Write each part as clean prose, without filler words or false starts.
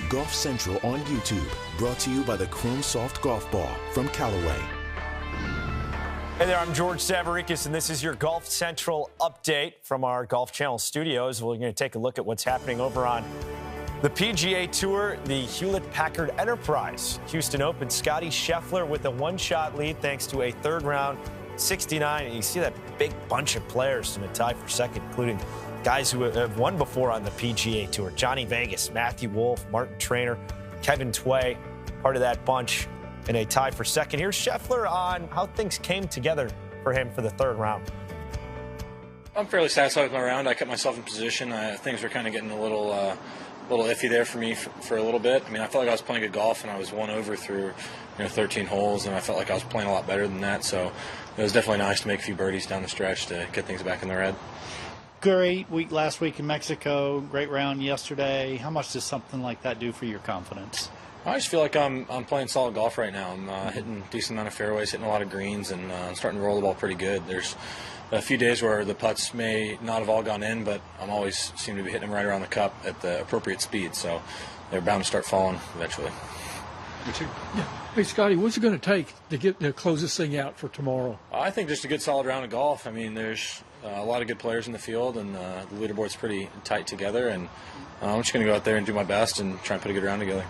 Golf Central on YouTube, brought to you by the Chrome Soft Golf Ball from Callaway. Hey there, I'm George Savarickas, and this is your Golf Central update from our Golf Channel studios. We're going to take a look at what's happening over on the PGA Tour, the Hewlett Packard Enterprise. Houston Open, Scottie Scheffler with a one-shot lead thanks to a third-round 69. And you see that big bunch of players in a tie for second, including guys who have won before on the PGA Tour. Johnny Vegas, Matthew Wolff, Martin Traynor, Kevin Tway, part of that bunch in a tie for second. Here's Scheffler on how things came together for him for the third round. I'm fairly satisfied with my round. I kept myself in position. Things were kind of getting a little iffy there for me for a little bit. I mean, I felt like I was playing good golf, and I was 1 over through 13 holes, and I felt like I was playing a lot better than that. So it was definitely nice to make a few birdies down the stretch to get things back in the red. Great week last week in Mexico. Great round yesterday. How much does something like that do for your confidence? I just feel like I'm playing solid golf right now. I'm hitting a decent amount of fairways, hitting a lot of greens, and I'm starting to roll the ball pretty good. There's a few days where the putts may not have all gone in, but I'm always seem to be hitting them right around the cup at the appropriate speed, so they're bound to start falling eventually. You too. Yeah. Hey, Scotty, what's it going to take to close this thing out for tomorrow? I think just a good solid round of golf. I mean, there's a lot of good players in the field, and the leaderboard's pretty tight together, and I'm just going to go out there and do my best and try and put a good round together.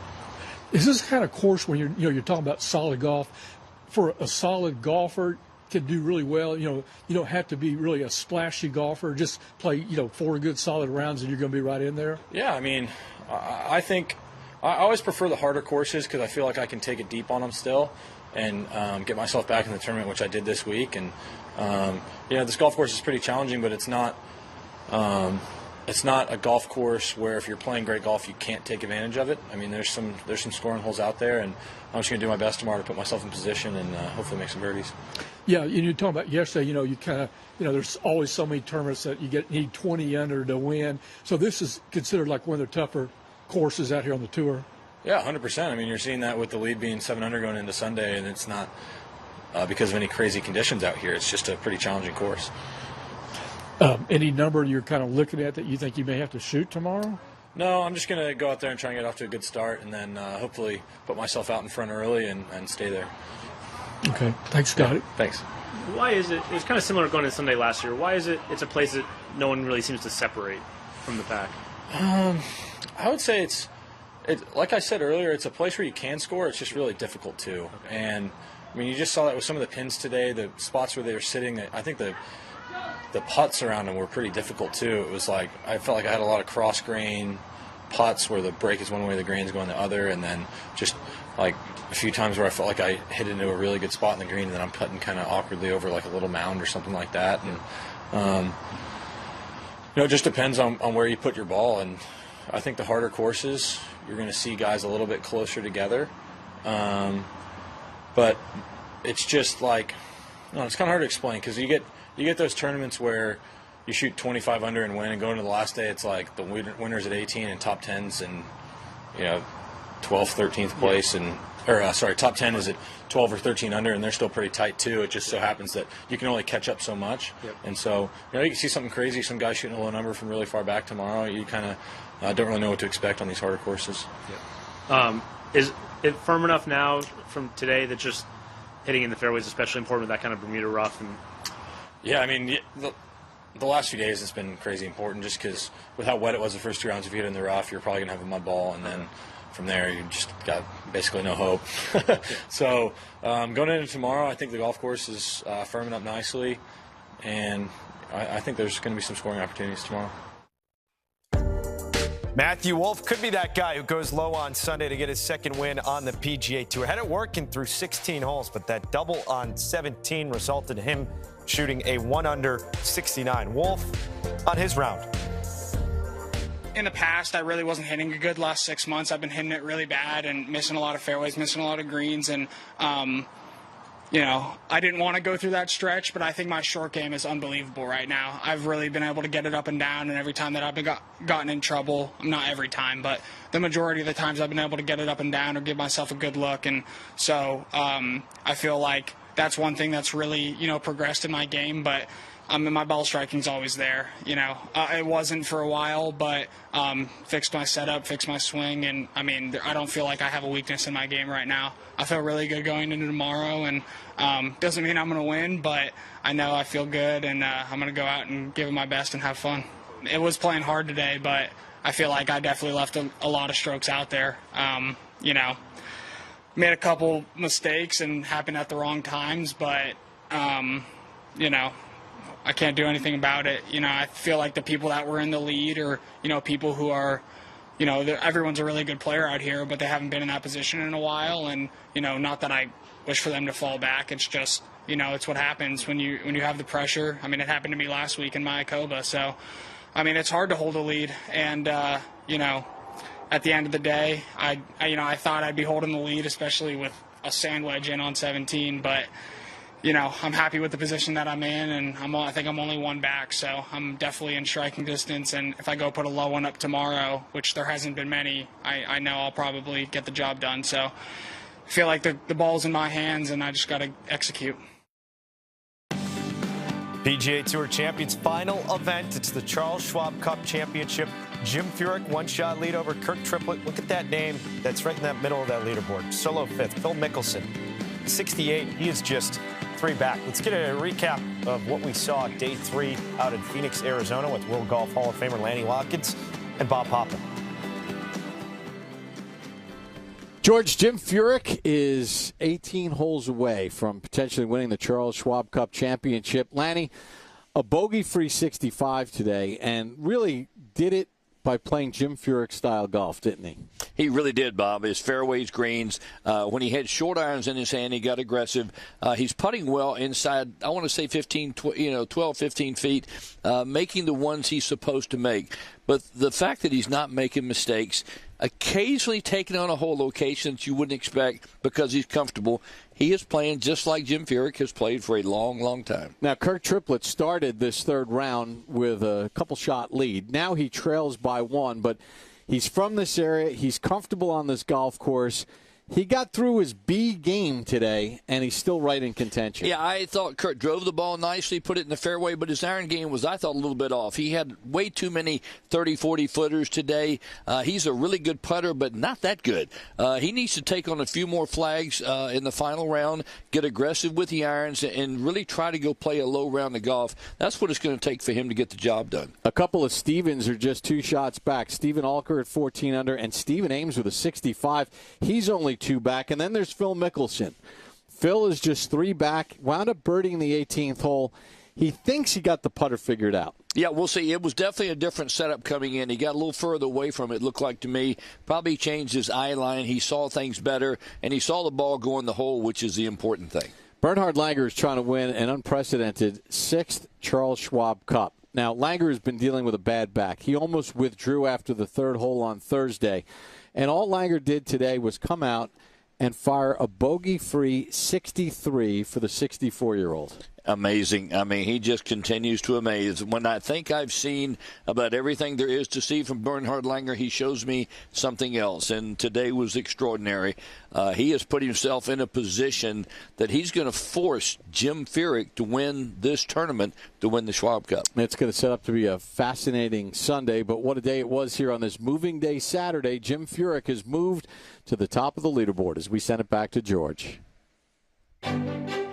Is this the kind of course when you're talking about solid golf, for a solid golfer can do really well? You don't have to be really a splashy golfer. Just play 4 good solid rounds and you're going to be right in there. Yeah, I mean, I think I always prefer the harder courses because I feel like I can take it deep on them still and get myself back in the tournament, which I did this week. And this golf course is pretty challenging, but it's not a golf course where if you're playing great golf, you can't take advantage of it. I mean, there's some scoring holes out there, and I'm just going to do my best tomorrow to put myself in position and hopefully make some birdies. Yeah, you're talking about yesterday, you kind of, there's always so many tournaments that you need 20 under to win. So this is considered like one of the tougher courses out here on the tour. Yeah, 100%. I mean, you're seeing that with the lead being 7 under going into Sunday, and it's not because of any crazy conditions out here. It's just a pretty challenging course. Any number you're kind of looking at that you think you may have to shoot tomorrow? No, I'm just going to go out there and try and get off to a good start, and then hopefully put myself out in front early and stay there. Okay. Thanks, Scotty. Yeah, thanks. Why is it was kind of similar going to Sunday last year. Why is it's a place that no one really seems to separate from the pack? I would say it's like I said earlier, it's a place where you can score. It's just really difficult to. Okay. And, I mean, you just saw that with some of the pins today, the spots where they were sitting. I think the putts around them were pretty difficult too. It was like I felt like I had a lot of cross grain putts where the break is one way, the grain's going the other, and then just like a few times where I felt like I hit into a really good spot in the green, and then I'm putting kind of awkwardly over like a little mound or something like that. And it just depends on where you put your ball. And I think the harder courses, you're going to see guys a little bit closer together. But it's just like, it's kind of hard to explain because you get those tournaments where you shoot 25 under and win, and going to the last day, it's like the winners at 18 and top 10s and 12th, 13th place, top 10 is at 12 or 13 under, and they're still pretty tight too. It just so happens that you can only catch up so much. Yep. And so you can see something crazy, some guy shooting a low number from really far back tomorrow. You kind of don't really know what to expect on these harder courses. Yep. Is it firm enough now from today that just hitting in the fairway is especially important with that kind of Bermuda rough? Yeah, I mean, the last few days it's been crazy important just because with how wet it was the first 2 rounds, if you hit in the rough, you're probably going to have a mud ball, and then from there you just got basically no hope. So going into tomorrow, I think the golf course is firming up nicely, and I think there's going to be some scoring opportunities tomorrow. Matthew Wolff could be that guy who goes low on Sunday to get his second win on the PGA Tour. Had it working through 16 holes, but that double on 17 resulted in him shooting a 1 under 69. Wolff on his round. In the past, I really wasn't hitting it good last 6 months. I've been hitting it really bad and missing a lot of fairways, missing a lot of greens, and I didn't want to go through that stretch, but I think my short game is unbelievable right now. I've really been able to get it up and down, and every time that I've gotten in trouble, not every time, but the majority of the times I've been able to get it up and down or give myself a good look. And so I feel like that's one thing that's really, progressed in my game. But my ball striking's always there. It wasn't for a while, but fixed my setup, fixed my swing, and I don't feel like I have a weakness in my game right now. I feel really good going into tomorrow, and doesn't mean I'm going to win, but I know I feel good, and I'm going to go out and give it my best and have fun. It was playing hard today, but I feel like I definitely left a lot of strokes out there. Made a couple mistakes and happened at the wrong times, but I can't do anything about it. I feel like the people that were in the lead or, people who are, everyone's a really good player out here, but they haven't been in that position in a while. And, not that I wish for them to fall back. It's just, it's what happens when you have the pressure. It happened to me last week in Mayakoba. So, it's hard to hold a lead. And, at the end of the day, I thought I'd be holding the lead, especially with a sand wedge in on 17, but I'm happy with the position that I'm in, and I think I'm only one back, so I'm definitely in striking distance. And if I go put a low one up tomorrow, which there hasn't been many, I know I'll probably get the job done. So I feel like the ball's in my hands, and I just got to execute. PGA Tour Champions final event. It's the Charles Schwab Cup Championship. Jim Furyk, one-shot lead over Kirk Triplett. Look at that name. That's right in that middle of that leaderboard. Solo fifth. Phil Mickelson, 68. He is just 3 back. Let's get a recap of what we saw day 3 out in Phoenix, Arizona with World Golf Hall of Famer Lanny Watkins and Bob Hoppen. George, Jim Furyk is 18 holes away from potentially winning the Charles Schwab Cup Championship. Lanny, a bogey-free 65 today, and really did it by playing Jim Furyk-style golf, didn't he? He really did, Bob. His fairways, greens. When he had short irons in his hand, he got aggressive. He's putting well inside, I want to say 12, 15 feet, making the ones he's supposed to make. But the fact that he's not making mistakes, occasionally taking on a hole location that you wouldn't expect because he's comfortable, he is playing just like Jim Furyk has played for a long, long time. Now, Kirk Triplett started this third round with a couple-shot lead. Now he trails by 1, but he's from this area. He's comfortable on this golf course. He got through his B game today, and he's still right in contention. Yeah, I thought Kurt drove the ball nicely, put it in the fairway, but his iron game was, I thought, a little bit off. He had way too many 30, 40-footers today. He's a really good putter, but not that good. He needs to take on a few more flags in the final round, get aggressive with the irons, and really try to go play a low round of golf. That's what it's going to take for him to get the job done. A couple of Stevens are just 2 shots back. Stephen Alker at 14 under, and Stephen Ames with a 65. He's only 2 back, and then there's Phil Mickelson. Phil is just 3 back, wound up birdieing the 18th hole. He thinks he got the putter figured out. Yeah, we'll see. It was definitely a different setup coming in. He got a little further away from it looked like to me. Probably changed his eye line. He saw things better, and he saw the ball go in the hole, which is the important thing. Bernhard Langer is trying to win an unprecedented 6th Charles Schwab Cup. Now, Langer has been dealing with a bad back. He almost withdrew after the 3rd hole on Thursday. And all Langer did today was come out and fire a bogey-free 63 for the 64-year-old. Amazing. I mean, he just continues to amaze. When I think I've seen about everything there is to see from Bernhard Langer, he shows me something else, and today was extraordinary. He has put himself in a position that he's going to force Jim Furyk to win this tournament, to win the Schwab Cup. It's going to set up to be a fascinating Sunday, but what a day it was here on this moving day Saturday. Jim Furyk has moved to the top of the leaderboard as we send it back to George.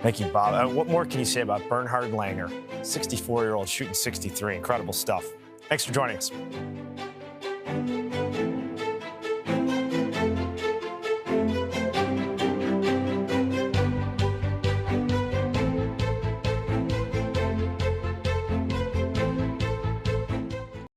Thank you, Bob. What more can you say about Bernhard Langer? 64-year-old shooting 63. Incredible stuff. Thanks for joining us.